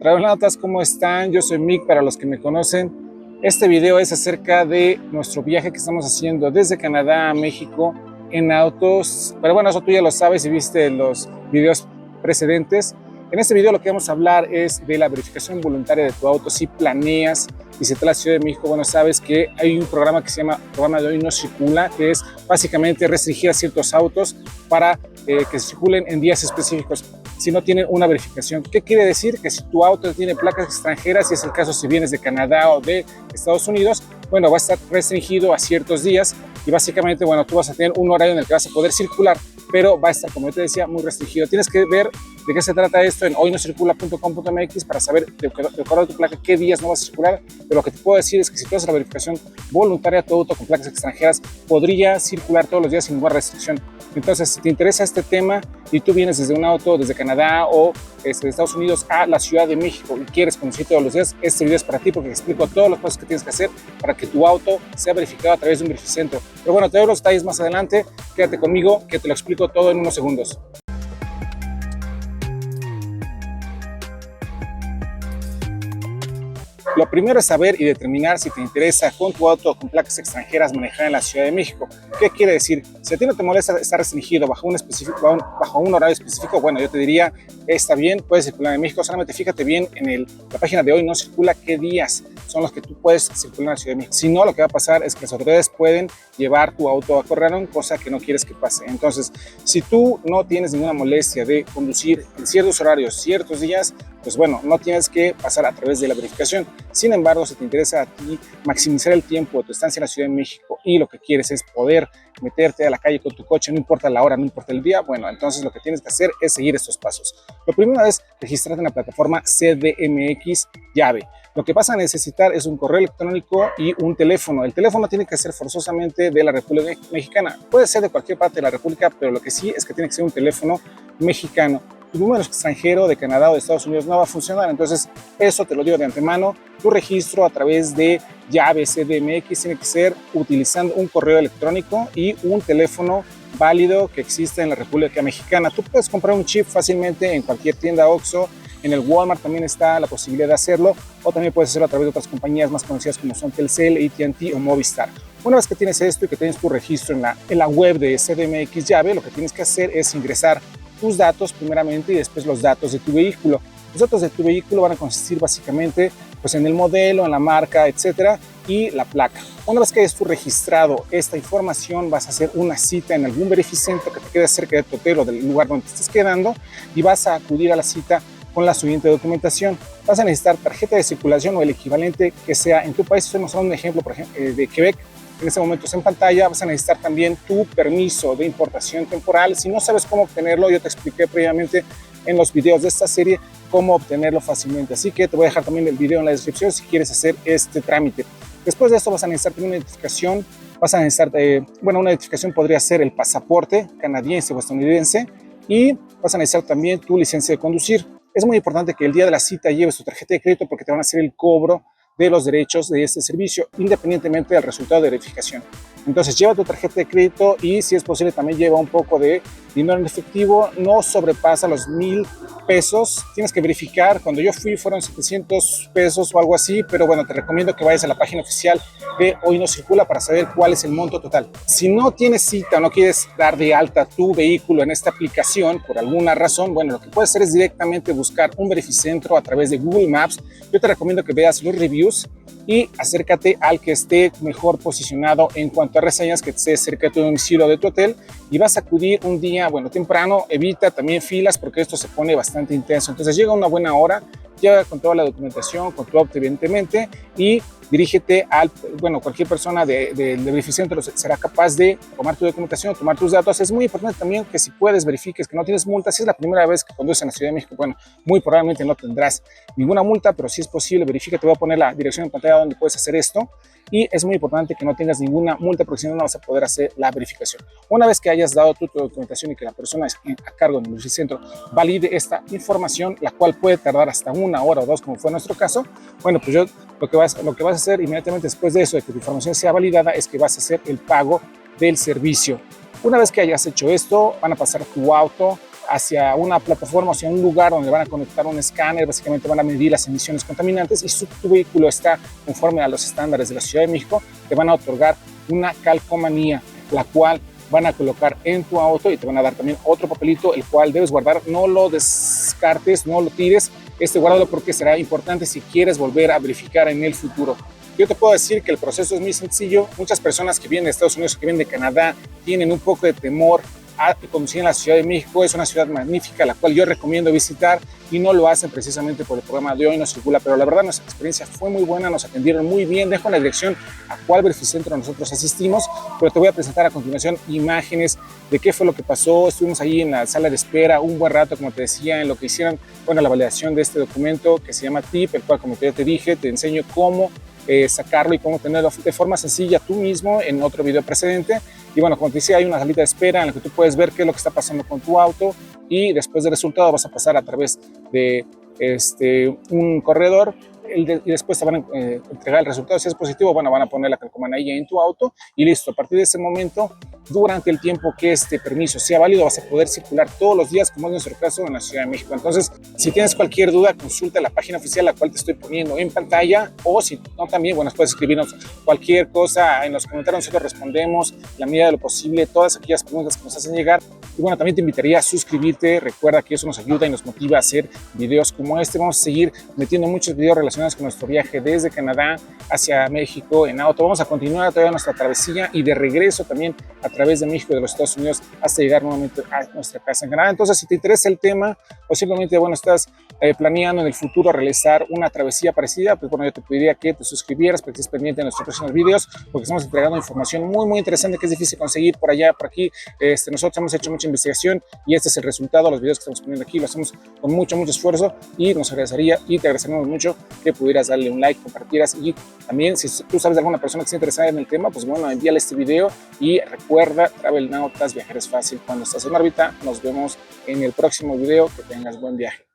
Travelnautas, ¿cómo están? Yo soy Mick, para los que me conocen. Este video es acerca de nuestro viaje que estamos haciendo desde Canadá a México en autos. Pero bueno, eso tú ya lo sabes si viste los videos precedentes. En este video lo que vamos a hablar es de la verificación voluntaria de tu auto. Si planeas visitar la Ciudad de México, bueno, sabes que hay un programa que se llama Programa de Hoy No Circula, que es básicamente restringir a ciertos autos para que circulen en días específicos si no tienen una verificación. ¿Qué quiere decir? Que si tu auto tiene placas extranjeras, si es el caso si vienes de Canadá o de Estados Unidos, bueno, va a estar restringido a ciertos días y básicamente, bueno, tú vas a tener un horario en el que vas a poder circular, pero va a estar, como yo te decía, muy restringido. Tienes que ver de qué se trata esto en hoynosircula.com.mx para saber de acuerdo a tu placa qué días no vas a circular. Pero lo que te puedo decir es que si tú haces la verificación voluntaria, tu auto con placas extranjeras podría circular todos los días sin ninguna restricción. Entonces, si te interesa este tema y tú vienes desde un auto desde Canadá o de Estados Unidos a la Ciudad de México y quieres conducir todos los días, este video es para ti porque te explico todos los pasos que tienes que hacer para que tu auto sea verificado a través de un verificentro. Pero bueno, te doy los detalles más adelante. Quédate conmigo que te lo explico todo en unos segundos. Lo primero es saber y determinar si te interesa con tu auto con placas extranjeras manejar en la Ciudad de México. ¿Qué quiere decir? Si a ti no te molesta estar restringido bajo un horario específico, bueno, yo te diría, está bien, puedes circular en México, solamente fíjate bien en la página de Hoy No Circula qué días son los que tú puedes circular en la Ciudad de México. Si no, lo que va a pasar es que las autoridades pueden llevar tu auto a corralón, cosa que no quieres que pase. Entonces, si tú no tienes ninguna molestia de conducir en ciertos horarios, ciertos días, pues bueno, no tienes que pasar a través de la verificación. Sin embargo, si te interesa a ti maximizar el tiempo de tu estancia en la Ciudad de México y lo que quieres es poder meterte a la calle con tu coche, no importa la hora, no importa el día, bueno, entonces lo que tienes que hacer es seguir estos pasos. Lo primero es registrarte en la plataforma CDMX Llave. Lo que vas a necesitar es un correo electrónico y un teléfono. El teléfono tiene que ser forzosamente de la República Mexicana. Puede ser de cualquier parte de la República, pero lo que sí es que tiene que ser un teléfono mexicano. Tu número extranjero de Canadá o de Estados Unidos no va a funcionar, entonces eso te lo digo de antemano. Tu registro a través de Llave CDMX tiene que ser utilizando un correo electrónico y un teléfono válido que existe en la República Mexicana. Tú puedes comprar un chip fácilmente en cualquier tienda OXXO, en el Walmart también está la posibilidad de hacerlo, o también puedes hacerlo a través de otras compañías más conocidas como son Telcel, AT&T o Movistar. Una vez que tienes esto y que tienes tu registro en la web de CDMX Llave, lo que tienes que hacer es ingresar tus datos primeramente y después los datos de tu vehículo. Los datos de tu vehículo van a consistir básicamente pues, en el modelo, en la marca, etcétera, y la placa. Una vez que hayas tú registrado esta información, vas a hacer una cita en algún verificentro que te quede cerca de tu hotel o del lugar donde te estés quedando y vas a acudir a la cita con la siguiente documentación. Vas a necesitar tarjeta de circulación o el equivalente que sea en tu país. Estoy mostrando un ejemplo, por ejemplo, de Quebec. En este momento es en pantalla. Vas a necesitar también tu permiso de importación temporal. Si no sabes cómo obtenerlo, yo te expliqué previamente en los videos de esta serie cómo obtenerlo fácilmente. Así que te voy a dejar también el video en la descripción si quieres hacer este trámite. Después de esto vas a necesitar una identificación. Vas a necesitar, una identificación podría ser el pasaporte canadiense o estadounidense y vas a necesitar también tu licencia de conducir. Es muy importante que el día de la cita lleves tu tarjeta de crédito porque te van a hacer el cobro de los derechos de este servicio, independientemente del resultado de verificación. Entonces lleva tu tarjeta de crédito y si es posible también lleva un poco de dinero en efectivo, no sobrepasa los 1,000 pesos. Tienes que verificar, cuando yo fui fueron 700 pesos o algo así, pero bueno, te recomiendo que vayas a la página oficial de Hoy No Circula para saber cuál es el monto total. Si no tienes cita o no quieres dar de alta tu vehículo en esta aplicación por alguna razón, bueno, lo que puedes hacer es directamente buscar un verificentro a través de Google Maps. Yo te recomiendo que veas los reviews y acércate al que esté mejor posicionado en cuanto a reseñas, que esté cerca de tu domicilio o de tu hotel, y vas a acudir un día, temprano. Evita también filas porque esto se pone bastante intenso. Entonces llega a una buena hora, llega con toda la documentación, con tu auto evidentemente, y dirígete cualquier persona del verificentro será capaz de tomar tu documentación, tomar tus datos. Es muy importante también que si puedes verifiques que no tienes multa. Si es la primera vez que conduces en la Ciudad de México, bueno, muy probablemente no tendrás ninguna multa, pero si es posible, verifica. Te voy a poner la dirección en pantalla donde puedes hacer esto. Y es muy importante que no tengas ninguna multa porque si no, no vas a poder hacer la verificación. Una vez que hayas dado tu documentación y que la persona a cargo del verificentro valide esta información, la cual puede tardar hasta 1 hora o 2, como fue nuestro caso, bueno, pues lo que vas a hacer inmediatamente después de eso, de que tu información sea validada, es que vas a hacer el pago del servicio. Una vez que hayas hecho esto, van a pasar tu auto hacia una plataforma, hacia un lugar donde van a conectar un escáner, básicamente van a medir las emisiones contaminantes, y si tu vehículo está conforme a los estándares de la Ciudad de México, te van a otorgar una calcomanía, la cual van a colocar en tu auto, y te van a dar también otro papelito, el cual debes guardar. No lo descartes, no lo tires, guárdalo porque será importante si quieres volver a verificar en el futuro. Yo te puedo decir que el proceso es muy sencillo. Muchas personas que vienen de Estados Unidos, que vienen de Canadá, tienen un poco de temor a conducir en la Ciudad de México. Es una ciudad magnífica, la cual yo recomiendo visitar, y no lo hacen precisamente por el programa de Hoy No Circula, pero la verdad nuestra experiencia fue muy buena, nos atendieron muy bien. Dejo en la dirección a cuál verificentro nosotros asistimos, pero te voy a presentar a continuación imágenes de qué fue lo que pasó. Estuvimos ahí en la sala de espera un buen rato, como te decía, en lo que hicieron, bueno, la validación de este documento que se llama TIP, el cual, como ya te dije, te enseño cómo sacarlo y cómo tenerlo de forma sencilla tú mismo en otro video precedente. Y bueno, como te decía, hay una salita de espera en la que tú puedes ver qué es lo que está pasando con tu auto, y después del resultado vas a pasar a través de un corredor, y después te van a entregar el resultado. Si es positivo, bueno, van a poner la calcomanía en tu auto y listo. A partir de ese momento, durante el tiempo que este permiso sea válido, vas a poder circular todos los días, como es nuestro caso, en la Ciudad de México. Entonces, si tienes cualquier duda, consulta la página oficial, la cual te estoy poniendo en pantalla, o si no, también, bueno, puedes escribirnos cualquier cosa en los comentarios. Nosotros respondemos la medida de lo posible todas aquellas preguntas que nos hacen llegar. Y bueno, también te invitaría a suscribirte. Recuerda que eso nos ayuda y nos motiva a hacer videos como este. Vamos a seguir metiendo muchos videos relacionados con nuestro viaje desde Canadá hacia México en auto. Vamos a continuar todavía nuestra travesía, y de regreso también a través de México y de los Estados Unidos, hasta llegar nuevamente a nuestra casa en Canadá. Entonces, si te interesa el tema, o simplemente, bueno, estás planeando en el futuro realizar una travesía parecida, pues bueno, yo te pediría que te suscribieras para que estés pendiente de nuestros próximos videos, porque estamos entregando información muy, muy interesante que es difícil conseguir por allá, por aquí. Nosotros hemos hecho mucha investigación, y este es el resultado. Los videos que estamos poniendo aquí lo hacemos con mucho, mucho esfuerzo, y nos agradecería, y te agradeceríamos mucho que pudieras darle un like, compartieras, y también si tú sabes de alguna persona que esté interesada en el tema, pues bueno, envíale este video. Y recuerda, Travel Nautas, viajar es fácil cuando estás en órbita. Nos vemos en el próximo video. Que tengas buen viaje.